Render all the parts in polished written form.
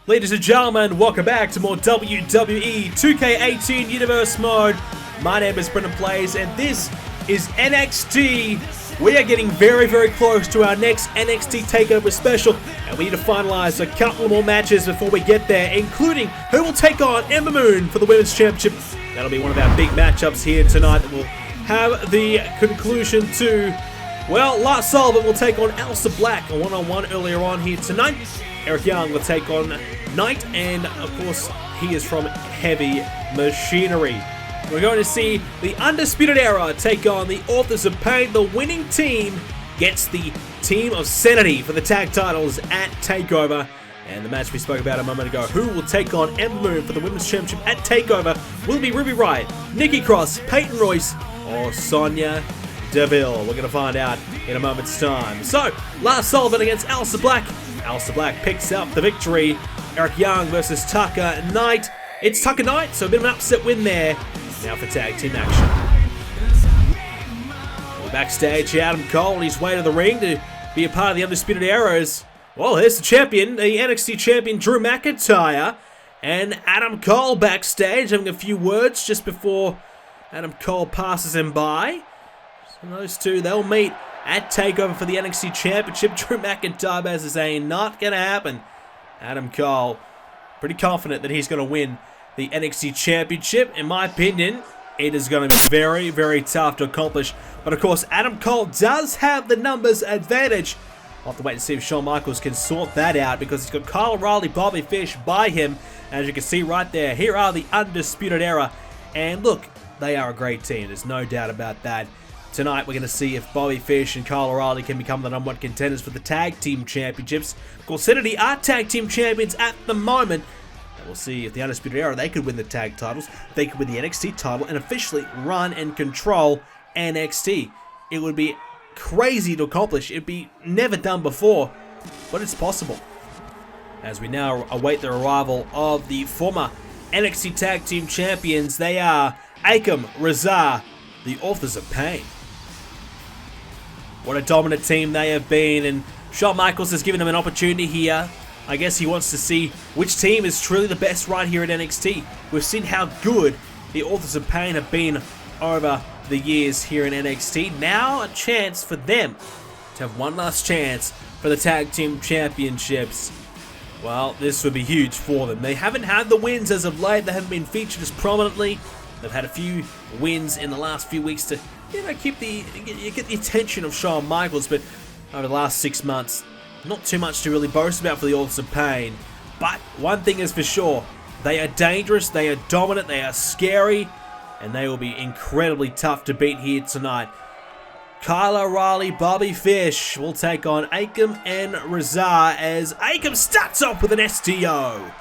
Ladies and gentlemen, welcome back to more WWE 2k18 Universe Mode. My name is BrendenPlayz and this is NXT. We are getting very, very close to our next NXT Takeover special, and we need to finalize a couple more matches before we get there, including who will take on Ember Moon for the Women's Championship. That'll be one of our big matchups here tonight that will have the conclusion to, well, Lars Sullivan will take on Aleister Black, a one-on-one earlier on here tonight. Eric Young will take on Knight, and of course he is from Heavy Machinery. We're going to see the Undisputed Era take on the Authors of Pain. The winning team gets the team of SAnitY for the tag titles at Takeover. And the match we spoke about a moment ago, who will take on Ember Moon for the Women's Championship at Takeover, will it be Ruby Riott, Nikki Cross, Peyton Royce, or Sonya Deville? We're going to find out in a moment's time. So, Lars Sullivan against Aleister Black. Aleister Black picks up the victory. Eric Young versus Tucker Knight. It's Tucker Knight, so a bit of an upset win there. Now for tag team action. We're backstage, Adam Cole on his way to the ring to be a part of the Undisputed Eras. Well, here's the champion, the NXT champion Drew McIntyre, and Adam Cole backstage having a few words just before Adam Cole passes him by. So those two, they'll meet at Takeover for the NXT Championship. Drew McIntyre is saying not going to happen. Adam Cole, pretty confident that he's going to win the NXT Championship. In my opinion, it is going to be very, very tough to accomplish. But of course, Adam Cole does have the numbers advantage. I'll have to wait and see if Shawn Michaels can sort that out, because he's got Kyle O'Reilly, Bobby Fish by him. As you can see right there, here are the Undisputed Era. And look, they are a great team. There's no doubt about that. Tonight, we're going to see if Bobby Fish and Kyle O'Reilly can become the #1 contenders for the Tag Team Championships. Of course, SAnitY are Tag Team Champions at the moment. And we'll see if the Undisputed Era, they could win the tag titles. They could win the NXT title and officially run and control NXT. It would be crazy to accomplish. It'd be never done before, but it's possible. As we now await the arrival of the former NXT Tag Team Champions, they are Akam, Razar, the Authors of Pain. What a dominant team they have been, and Shawn Michaels has given them an opportunity here. I guess he wants to see which team is truly the best right here at NXT. We've seen how good the Authors of Pain have been over the years here in NXT. Now a chance for them to have one last chance for the Tag Team Championships. Well, this would be huge for them. They haven't had the wins as of late. They haven't been featured as prominently. They've had a few wins in the last few weeks to, you know, get the attention of Shawn Michaels, but over the last 6 months, not too much to really boast about for the Authors of Pain. But one thing is for sure, they are dangerous, they are dominant, they are scary, and they will be incredibly tough to beat here tonight. Kyle O'Reilly, Bobby Fish will take on Akam and Razar, as Akam starts off with an STO.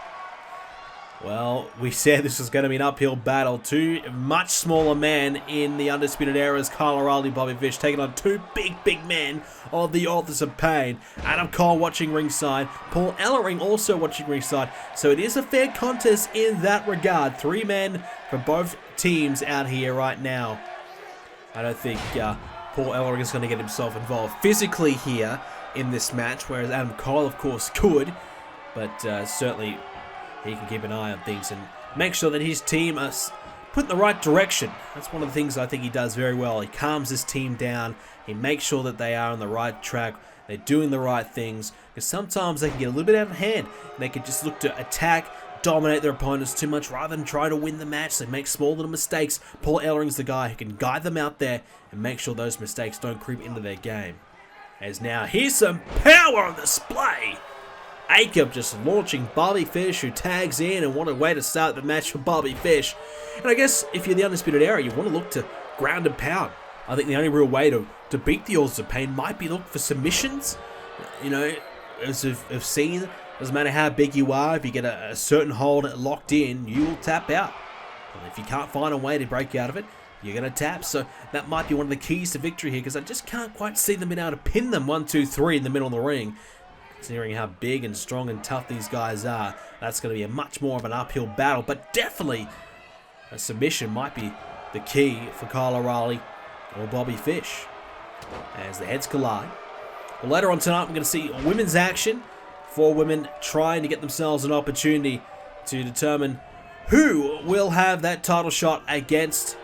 Well, we said this was going to be an uphill battle. Two much smaller men in the Undisputed Eras, Kyle O'Reilly, Bobby Fish, taking on two big men of the Authors of Pain. Adam Cole watching ringside, Paul Ellering also watching ringside. So it is a fair contest in that regard. 3 men from both teams out here right now. I don't think Paul Ellering is going to get himself involved physically here in this match, whereas Adam Cole, of course, could. But certainly he can keep an eye on things and make sure that his team is put in the right direction. That's one of the things I think he does very well. He calms his team down. He makes sure that they are on the right track. They're doing the right things. Because sometimes they can get a little bit out of hand. And they can just look to attack, dominate their opponents too much rather than try to win the match. They make small little mistakes. Paul Ellering's the guy who can guide them out there and make sure those mistakes don't creep into their game. As now, here's some power on display. Akam just launching Bobby Fish, who tags in, and what a way to start the match for Bobby Fish. And I guess if you're the Undisputed Era, you want to look to ground and pound. I think the only real way to beat the Authors of Pain might be look for submissions. You know, as we've seen, doesn't matter how big you are, if you get a certain hold locked in, you will tap out. And if you can't find a way to break out of it, you're going to tap. So that might be one of the keys to victory here, because I just can't quite see them being able to pin them 1, 2, 3 in the middle of the ring. Considering how big and strong and tough these guys are, that's going to be a much more of an uphill battle. But definitely, a submission might be the key for Kyle O'Reilly or Bobby Fish as the heads collide. Well, later on tonight, we're going to see women's action. 4 women trying to get themselves an opportunity to determine who will have that title shot against,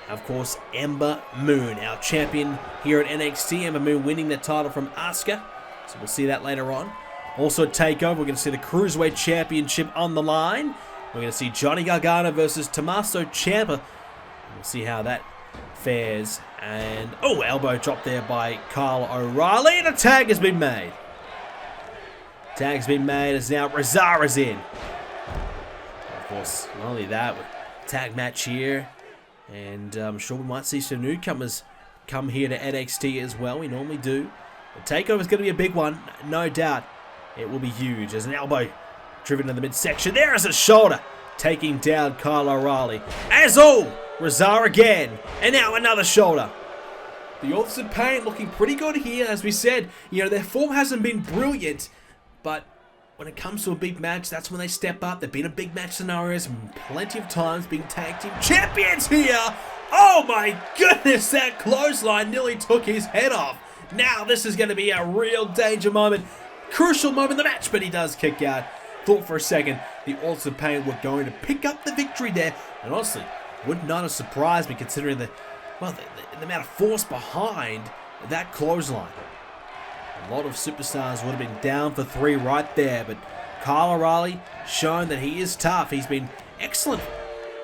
of course, Ember Moon, our champion here at NXT. Ember Moon winning the title from Asuka. So we'll see that later on. Also at Takeover, we're going to see the Cruiserweight Championship on the line. We're going to see Johnny Gargano versus Tommaso Ciampa. We'll see how that fares. And, oh, elbow drop there by Kyle O'Reilly. And a tag has been made. Tag's been made as now Razara's in. Of course, not only that, tag match here. And I'm sure we might see some newcomers come here to NXT as well. We normally do. The Takeover is going to be a big one, no doubt. It will be huge. There's an elbow driven in the midsection. There is a shoulder taking down Kyle O'Reilly. As all, Razar again. And now another shoulder. The Authors of Pain looking pretty good here. As we said, you know, their form hasn't been brilliant. But when it comes to a big match, that's when they step up. They've been in big match scenarios plenty of times, being tag team champions here. Oh my goodness, that clothesline nearly took his head off. Now this is going to be a real danger moment. Crucial moment in the match, but he does kick out. Thought for a second the Authors of Pain were going to pick up the victory there. And honestly, would not have surprised me considering the amount of force behind that clothesline. A lot of superstars would have been down for 3 right there, but Kyle O'Reilly shown that he is tough. He's been excellent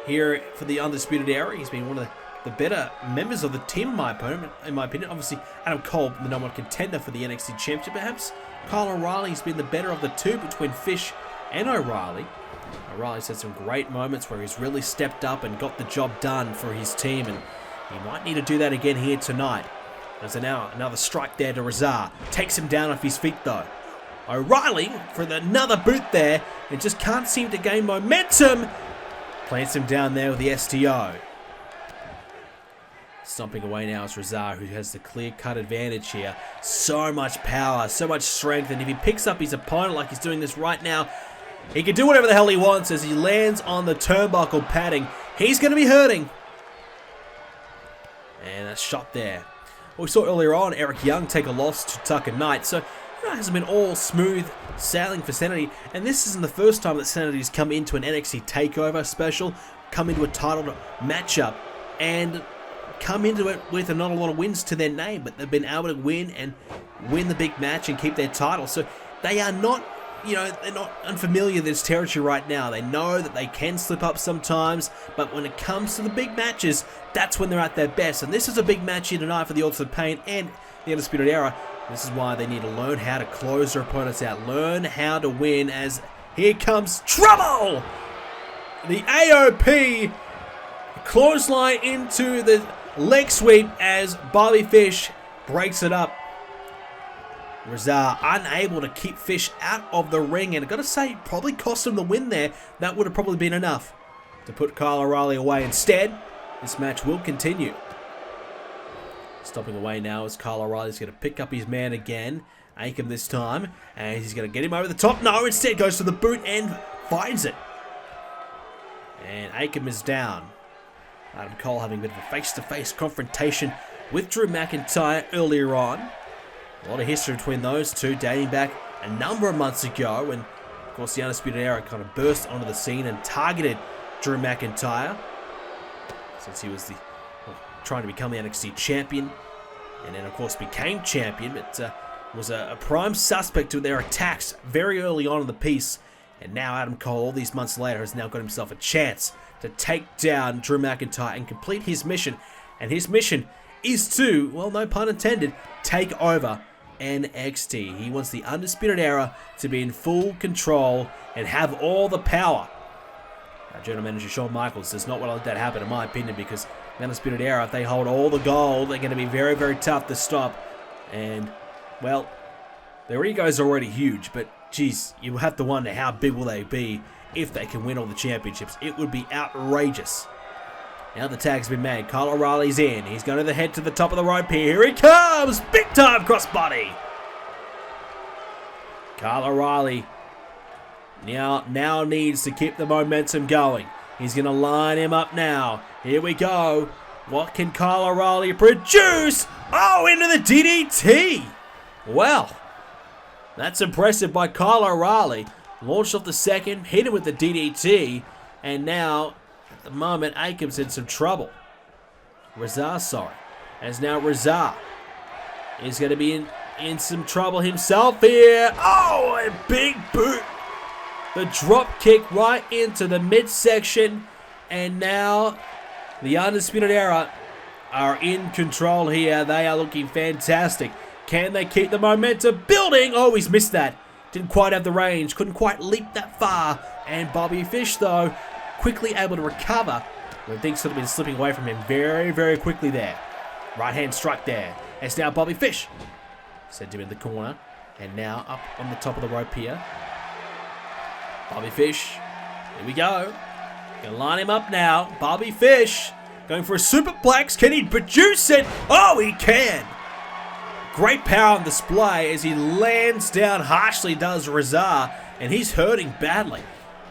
here for the Undisputed Era. He's been one of the better members of the team, in my opinion. Obviously, Adam Cole, the number 1 contender for the NXT Championship, perhaps. Kyle O'Reilly's been the better of the two between Fish and O'Reilly. O'Reilly's had some great moments where he's really stepped up and got the job done for his team, and he might need to do that again here tonight. There's now another strike there to Razar. Takes him down off his feet though. O'Reilly for another boot there and just can't seem to gain momentum. Plants him down there with the STO. Stomping away now is Razar, who has the clear-cut advantage here. So much power, so much strength, and if he picks up his opponent like he's doing this right now, he can do whatever the hell he wants as he lands on the turnbuckle padding. He's going to be hurting. And a shot there. We saw earlier on Eric Young take a loss to Tucker Knight, so it hasn't been all smooth sailing for SAnitY, and this isn't the first time that SAnity's come into an NXT TakeOver special, come into a title matchup, and come into it with not a lot of wins to their name, but they've been able to win the big match and keep their title. So they are not, you know, they're not unfamiliar with this territory right now. They know that they can slip up sometimes, but when it comes to the big matches, that's when they're at their best. And this is a big match here tonight for the Authors of Pain and the Undisputed Era. This is why they need to learn how to close their opponents out, learn how to win, as here comes trouble! The AOP clothesline into the leg sweep as Bobby Fish breaks it up. Razar unable to keep Fish out of the ring, and I've got to say, probably cost him the win there. That would have probably been enough to put Kyle O'Reilly away. Instead, this match will continue. Stopping away now as Kyle O'Reilly's going to pick up his man again. Akam this time, and he's going to get him over the top. No, instead goes for the boot and finds it. And Akam is down. Adam Cole having a bit of a face-to-face confrontation with Drew McIntyre earlier on. A lot of history between those two, dating back a number of months ago when, of course, the Undisputed Era kind of burst onto the scene and targeted Drew McIntyre since he was trying to become the NXT champion, and then, of course, became champion, but was a prime suspect to their attacks very early on in the piece. And now Adam Cole, all these months later, has now got himself a chance to take down Drew McIntyre and complete his mission. And his mission is to, well, no pun intended, take over NXT. He wants the Undisputed Era to be in full control and have all the power. General Manager Shawn Michaels does not want to let that happen, in my opinion, because the Undisputed Era, if they hold all the gold, they're going to be very, very tough to stop. And, well, their ego's already huge, but, geez, you have to wonder how big will they be if they can win all the championships. It would be outrageous. Now the tag's been made. Kyle O'Reilly's in. He's going to the head to the top of the rope here. Here he comes! Big time crossbody! Kyle O'Reilly now needs to keep the momentum going. He's going to line him up now. Here we go. What can Kyle O'Reilly produce? Oh, into the DDT. Well, that's impressive by Kyle O'Reilly. Launched off the second, hit him with the DDT, and now, at the moment, Akem's in some trouble. Razar, sorry. As now Razar is going to be in some trouble himself here. Oh, a big boot. The drop kick right into the midsection, and now the Undisputed Era are in control here. They are looking fantastic. Can they keep the momentum building? Oh, he's missed that. Didn't quite have the range. Couldn't quite leap that far. And Bobby Fish, though, quickly able to recover when things could have been slipping away from him very, very quickly there. Right hand strike there. It's now Bobby Fish. Sent him in the corner. And now up on the top of the rope here. Bobby Fish. Here we go. Gonna line him up now. Bobby Fish going for a superplex. Can he produce it? Oh, he can. Great power on display as he lands down harshly, does Razar, and he's hurting badly.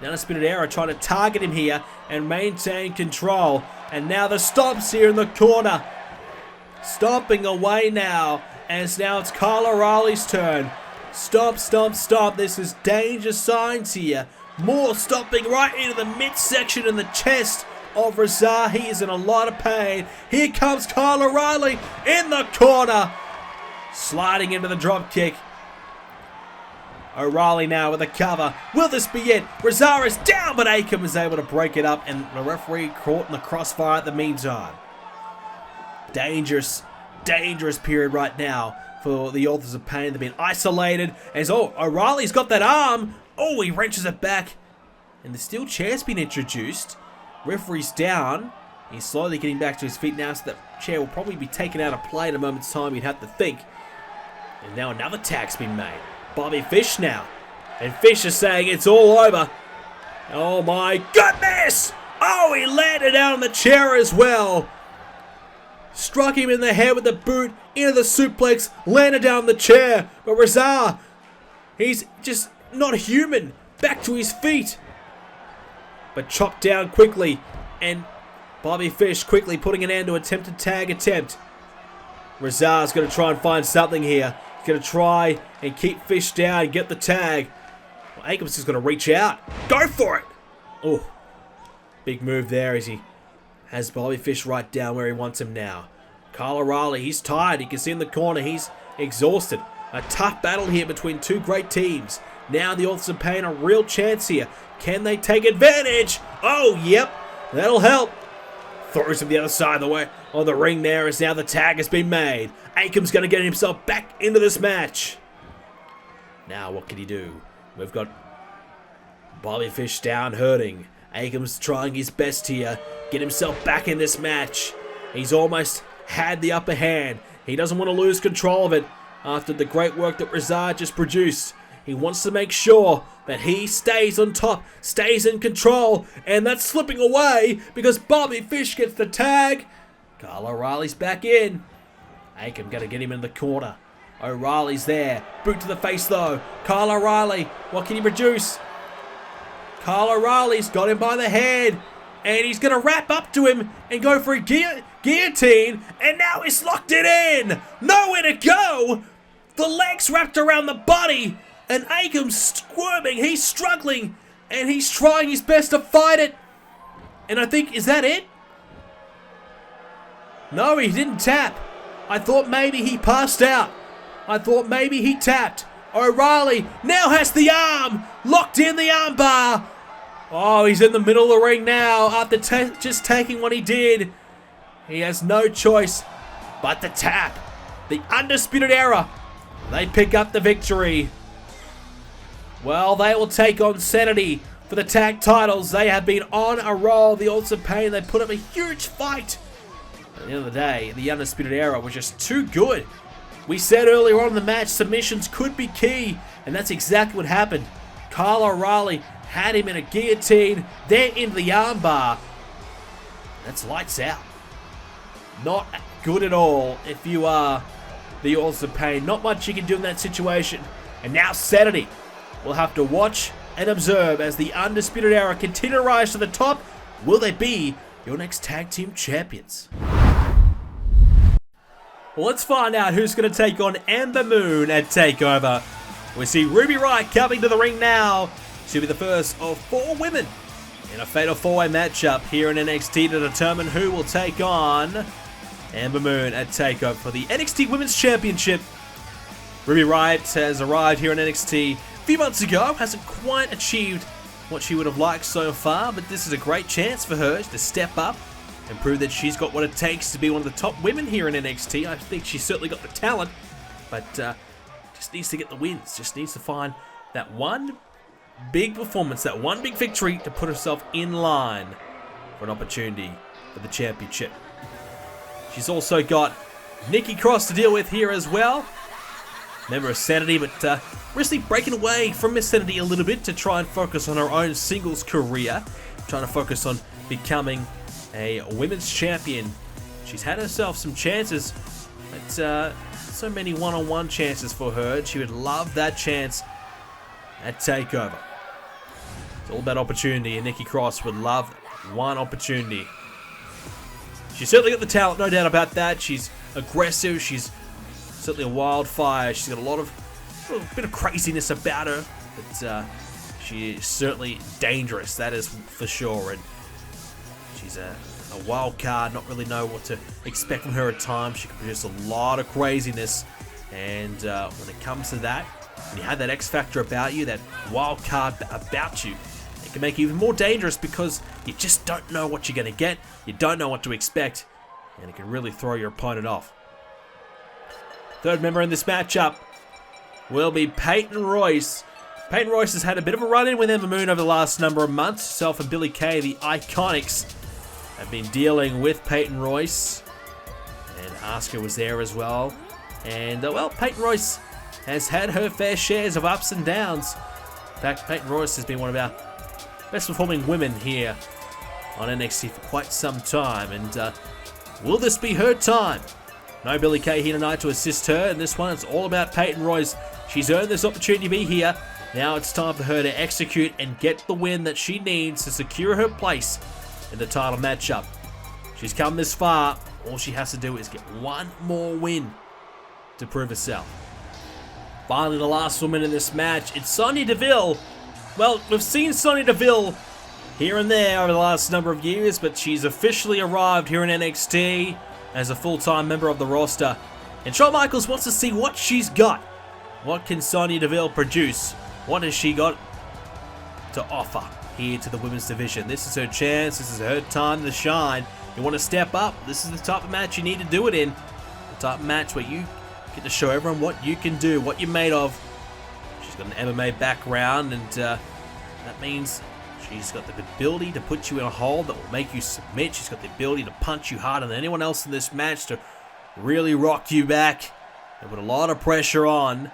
Now Undisputed Era trying to target him here and maintain control. And now the stomps here in the corner. Stomping away now, as now it's Kyle O'Reilly's turn. Stomp, stomp, stomp. This is danger signs here. More stomping right into the midsection and the chest of Razar. He is in a lot of pain. Here comes Kyle O'Reilly in the corner. Sliding into the drop kick. O'Reilly now with a cover. Will this be it? Razar is down, but Akem is able to break it up, and the referee caught in the crossfire at the meantime. Dangerous, dangerous period right now for the Authors of Pain. They've been isolated. As O'Reilly's got that arm. Oh, he wrenches it back. And the steel chair's been introduced. Referee's down. He's slowly getting back to his feet now, so that chair will probably be taken out of play in a moment's time, you'd have to think. And now another tag's been made. Bobby Fish now. And Fish is saying it's all over. Oh my goodness! Oh, he landed out on the chair as well. Struck him in the head with the boot, into the suplex, landed down the chair. But Razar, he's just not human. Back to his feet. But chopped down quickly. And Bobby Fish quickly putting an end to attempted tag attempt. Razar's going to try and find something here. He's going to try and keep Fish down and get the tag. Well, Akem's just going to reach out. Go for it! Oh, big move there as he has Bobby Fish right down where he wants him now. Kyle O'Reilly, he's tired. You can see in the corner, he's exhausted. A tough battle here between two great teams. Now the Authors of Pain a real chance here. Can they take advantage? Oh, yep. That'll help. Throws him the other side of the way on the ring there as now the tag has been made. Akem's going to get himself back into this match. Now what can he do? We've got Bobby Fish down hurting. Akem's trying his best here. Get himself back in this match. He's almost had the upper hand. He doesn't want to lose control of it after the great work that Razar just produced. He wants to make sure that he stays on top, stays in control, and that's slipping away because Bobby Fish gets the tag. Kyle O'Reilly's back in. Akem going to get him in the corner. O'Reilly's there. Boot to the face though. Kyle O'Reilly, what can he produce? Kyle O'Reilly's got him by the head. And he's going to wrap up to him and go for a guillotine. And now he's locked it in. Nowhere to go. The legs wrapped around the body. And Akem's squirming. He's struggling. And he's trying his best to fight it. And I think, is that it? No, he didn't tap. I thought maybe he passed out. I thought maybe he tapped. O'Reilly now has the arm. Locked in the arm bar. Oh, he's in the middle of the ring now after just taking what he did. He has no choice but to tap. The Undisputed Era, they pick up the victory. Well, they will take on SAnitY for the tag titles. They have been on a roll. The Authors of Pain, they put up a huge fight. At the end of the day, the Undisputed Era was just too good. We said earlier on in the match, submissions could be key, and that's exactly what happened. Kyle O'Reilly had him in a guillotine, then into the armbar. That's lights out. Not good at all if you are the Authors of Pain. Not much you can do in that situation. And now SAnitY will have to watch and observe as the Undisputed Era continue to rise to the top. Will they be your next tag team champions. Well, let's find out who's going to take on Ember Moon at TakeOver. We see Ruby Riott coming to the ring now. She'll be the first of 4 women in a fatal 4-way matchup here in NXT to determine who will take on Ember Moon at TakeOver for the NXT Women's Championship. Ruby Riott has arrived here in NXT a few months ago. Hasn't quite achieved what she would have liked so far, but this is a great chance for her to step up and prove that she's got what it takes to be one of the top women here in NXT. I think she's certainly got the talent, but just needs to get the wins. Just needs to find that one big performance, that one big victory to put herself in line for an opportunity for the championship. She's also got Nikki Cross to deal with here as well. Member of SAnitY, but recently breaking away from Miss SAnitY a little bit to try and focus on her own singles career. Trying to focus on becoming a women's champion. She's had herself some chances, but so many one-on-one chances for her. She would love that chance at TakeOver. It's all about opportunity, and Nikki Cross would love one opportunity. She's certainly got the talent, no doubt about that. She's aggressive. She's certainly a wildfire. She's got a bit of craziness about her, but she is certainly dangerous. That is for sure. And she's a wild card. Not really know what to expect from her at times. She can produce a lot of craziness, and when it comes to that, when you have that X factor about you, that wild card about you, it can make you even more dangerous because you just don't know what you're going to get. You don't know what to expect, and it can really throw your opponent off. Third member in this matchup will be Peyton Royce. Peyton Royce has had a bit of a run-in with Ember Moon over the last number of months. Herself and Billie Kay, the Iconics, have been dealing with Peyton Royce, and Asuka was there as well. And well, Peyton Royce has had her fair shares of ups and downs. In fact, Peyton Royce has been one of our best performing women here on NXT for quite some time, and will this be her time? No Billie Kay here tonight to assist her, and this one it's all about Peyton Royce. She's earned this opportunity to be here. Now it's time for her to execute and get the win that she needs to secure her place in the title matchup. She's come this far. All she has to do is get one more win to prove herself. Finally, the last woman in this match, it's Sonya Deville. Well, we've seen Sonya Deville here and there over the last number of years, but she's officially arrived here in NXT as a full-time member of the roster. And Shawn Michaels wants to see what she's got. What can Sonya Deville produce? What has she got to offer here to the women's division? This is her chance. This is her time to shine. You want to step up? This is the type of match you need to do it in. The type of match where you get to show everyone what you can do, what you're made of. She's got an MMA background, and that means she's got the ability to put you in a hold that will make you submit. She's got the ability to punch you harder than anyone else in this match, to really rock you back and put a lot of pressure on.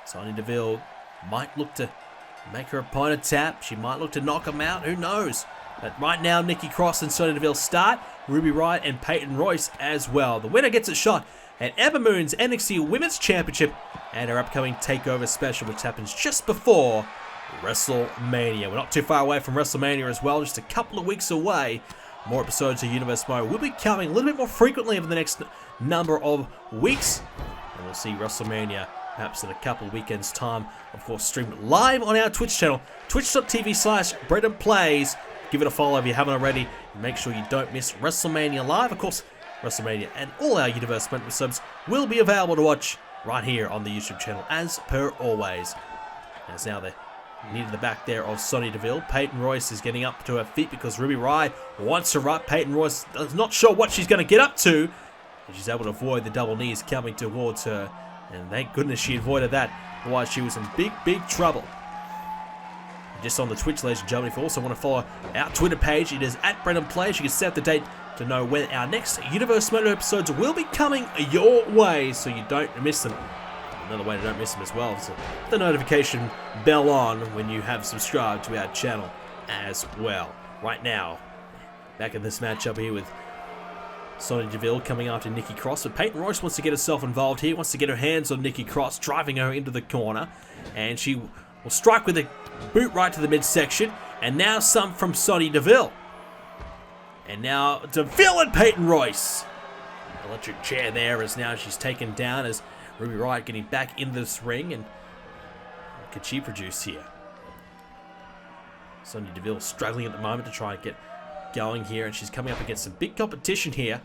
Sonya Deville might look to make her opponent tap. She might look to knock him out. Who knows? But right now, Nikki Cross and Sonya Deville start. Ruby Riott and Peyton Royce as well. The winner gets a shot at Ember Moon's NXT Women's Championship and her upcoming TakeOver special, which happens just before WrestleMania. We're not too far away from WrestleMania as well, just a couple of weeks away. More episodes of Universe Mode will be coming a little bit more frequently over the next number of weeks. And we'll see WrestleMania perhaps in a couple of weekends' time. Of course, streamed live on our Twitch channel, twitch.tv/BrendenPlayz. Give it a follow if you haven't already. And make sure you don't miss WrestleMania Live. Of course, WrestleMania and all our Universe Mode subs will be available to watch right here on the YouTube channel, as per always. As now they're near the back there of Sonya Deville. Peyton Royce is getting up to her feet because Ruby Riott wants her up. Peyton Royce is not sure what she's going to get up to, and she's able to avoid the double knees coming towards her. And thank goodness she avoided that. Otherwise, she was in big, big trouble. Just on the Twitch, ladies and gentlemen, if you also want to follow our Twitter page, it is @BrendenPlayz. You can set the date to know when our next Universe Mode episodes will be coming your way, so you don't miss them. Another way to don't miss them as well is to put the notification bell on when you have subscribed to our channel as well. Right now, back in this matchup here with Sonya Deville coming after Nikki Cross, but Peyton Royce wants to get herself involved here, wants to get her hands on Nikki Cross, driving her into the corner, and she will strike with a boot right to the midsection, and now some from Sonya Deville. And now DeVille and Peyton Royce. Electric chair there as now she's taken down as Ruby Riott getting back into this ring. And what could she produce here? Sonya Deville struggling at the moment to try and get going here, and she's coming up against some big competition here.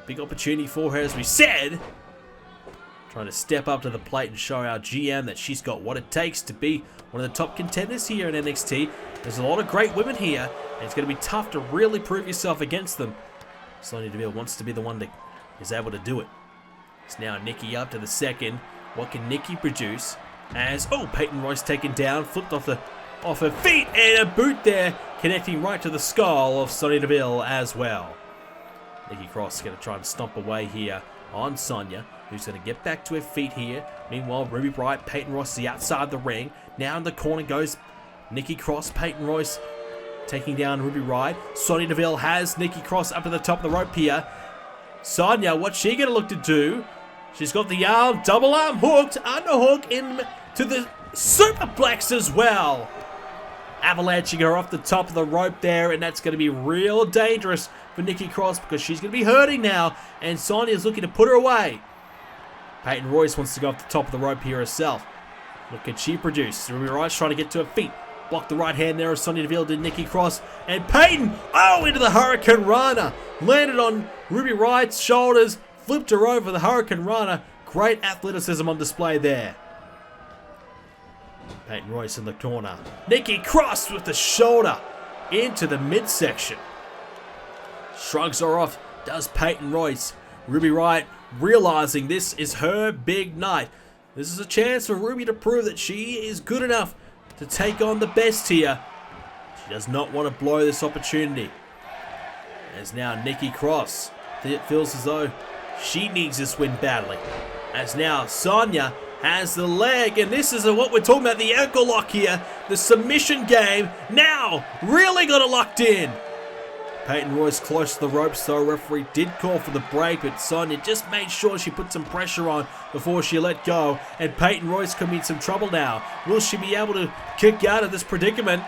Big opportunity for her, as we said. Trying to step up to the plate and show our GM that she's got what it takes to be one of the top contenders here in NXT. There's a lot of great women here, and it's going to be tough to really prove yourself against them. Sonya Deville wants to be the one that is able to do it. It's now Nikki up to the second. What can Nikki produce? As, oh, Peyton Royce taken down, flipped off her feet, and a boot there, connecting right to the skull of Sonya Deville as well. Nikki Cross is going to try and stomp away here on Sonya, who's going to get back to her feet here. Meanwhile, Ruby Riott, Peyton Royce is the outside the ring. Now in the corner goes Nikki Cross, Peyton Royce taking down Ruby Riott. Sonya Deville has Nikki Cross up to the top of the rope here. Sonya, what's she going to look to do? She's got the arm, double arm hooked, underhook into the superplex as well. Avalanching her off the top of the rope there, and that's going to be real dangerous for Nikki Cross because she's going to be hurting now, and Sonya's looking to put her away. Peyton Royce wants to go off the top of the rope here herself. What can she produce? Ruby Riott's trying to get to her feet. Blocked the right hand there as Sonya Deville did Nikki Cross, and Peyton, oh, into the Hurricane Rana. Landed on Ruby Riott's shoulders, flipped her over the Hurricane Rana. Great athleticism on display there. Peyton Royce in the corner. Nikki Cross with the shoulder into the midsection. Shrugs her off, does Peyton Royce. Ruby Riott realizing this is her big night. This is a chance for Ruby to prove that she is good enough to take on the best here. She does not want to blow this opportunity. As now Nikki Cross, it feels as though she needs this win badly. As now Sonya has the leg, and this is what we're talking about, the ankle lock here, the submission game, now really got it locked in. Peyton Royce close to the ropes, though referee did call for the break, but Sonya just made sure she put some pressure on before she let go, and Peyton Royce could be in some trouble now. Will she be able to kick out of this predicament?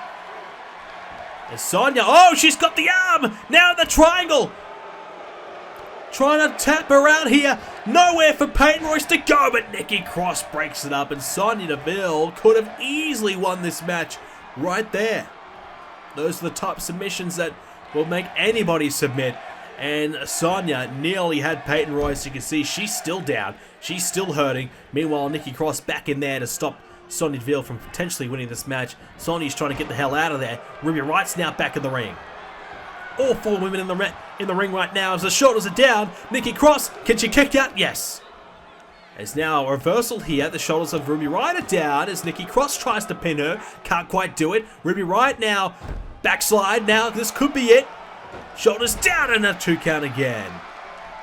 And Sonya, oh, she's got the arm, now the triangle. Trying to tap her out here. Nowhere for Peyton Royce to go, but Nikki Cross breaks it up, and Sonya Deville could have easily won this match right there. Those are the type of submissions that will make anybody submit, and Sonya nearly had Peyton Royce. You can see she's still down. She's still hurting. Meanwhile, Nikki Cross back in there to stop Sonya Deville from potentially winning this match. Sonya's trying to get the hell out of there. Ruby Riott's now back in the ring. All four women in the ring right now as the shoulders are down. Nikki Cross, can she kick out? Yes. There's now a reversal here. The shoulders of Ruby Riott are down as Nikki Cross tries to pin her. Can't quite do it. Ruby Riott now backslide. Now this could be it. Shoulders down and a 2 count again.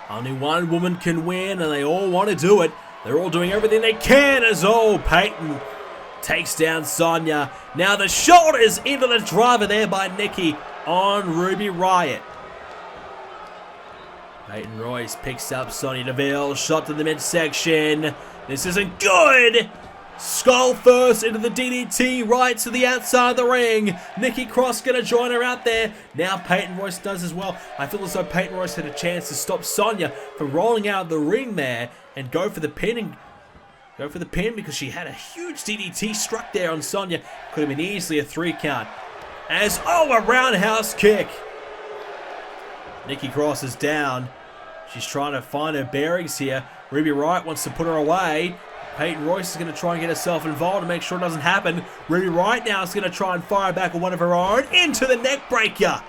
Only one woman can win and they all want to do it. They're all doing everything they can as Peyton takes down Sonya. Now the shoulders into the driver there by Nikki on Ruby Riott. Peyton Royce picks up Sonya Deville. Shot to the midsection. This isn't good. Skull first into the DDT right to the outside of the ring. Nikki Cross going to join her out there. Now Peyton Royce does as well. I feel as though Peyton Royce had a chance to stop Sonya from rolling out of the ring there and go for the pin. Because she had a huge DDT struck there on Sonya. Could have been easily a 3 count. As, a roundhouse kick. Nikki Cross is down. She's trying to find her bearings here. Ruby Riott wants to put her away. Peyton Royce is going to try and get herself involved to make sure it doesn't happen. Ruby Riott now is going to try and fire back with one of her own into the neck breaker.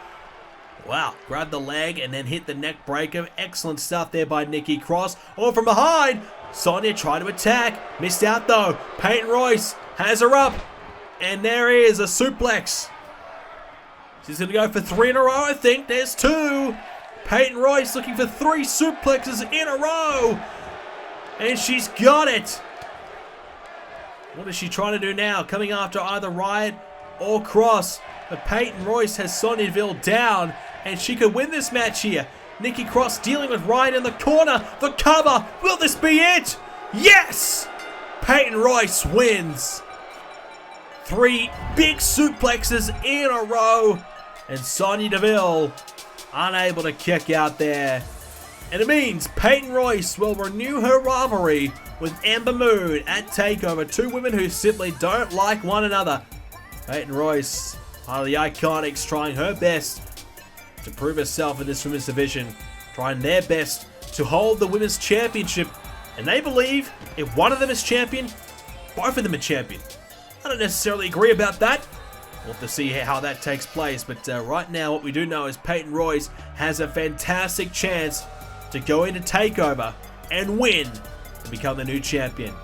Wow, grabbed the leg and then hit the neck breaker. Excellent stuff there by Nikki Cross. All from behind. Sonya tried to attack. Missed out though. Peyton Royce has her up. And there is a suplex. She's going to go for 3 in a row, I think. There's 2. Peyton Royce looking for 3 suplexes in a row. And she's got it. What is she trying to do now? Coming after either Riott or Cross. But Peyton Royce has Sonya Deville down. And she could win this match here. Nikki Cross dealing with Riott in the corner. The cover. Will this be it? Yes! Peyton Royce wins. 3 big suplexes in a row. And Sonya Deville unable to kick out there. And it means Peyton Royce will renew her rivalry with Ember Moon at Takeover. Two women who simply don't like one another. Peyton Royce, part of the Iconics, trying her best to prove herself in this women's division. Trying their best to hold the women's championship. And they believe if one of them is champion, both of them are champion. I don't necessarily agree about that. We'll have to see how that takes place. But right now, what we do know is Peyton Royce has a fantastic chance to go into TakeOver and win to become the new champion.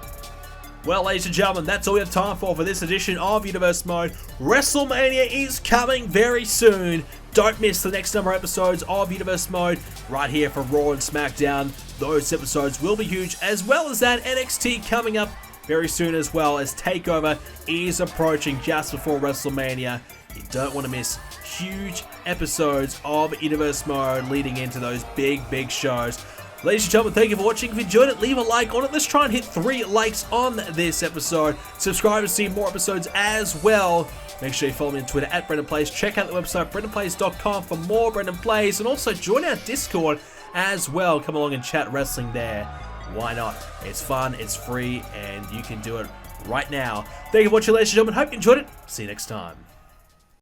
Well, ladies and gentlemen, that's all we have time for this edition of Universe Mode. WrestleMania is coming very soon. Don't miss the next number of episodes of Universe Mode right here for Raw and SmackDown. Those episodes will be huge, as well as that NXT coming up very soon, as well as TakeOver is approaching just before WrestleMania. You don't want to miss huge episodes of Universe Mode leading into those big shows. Ladies and gentlemen, thank you for watching. If you enjoyed it, leave a like on it. Let's try and hit 3 likes on this episode. Subscribe to see more episodes as well. Make sure you follow me on Twitter at BrendenPlayz. Check out the website BrendenPlayz.com for more BrendenPlayz. And also join our Discord as well. Come along and chat wrestling there. Why not? It's fun, it's free, and you can do it right now. Thank you for watching, ladies and gentlemen. Hope you enjoyed it. See you next time.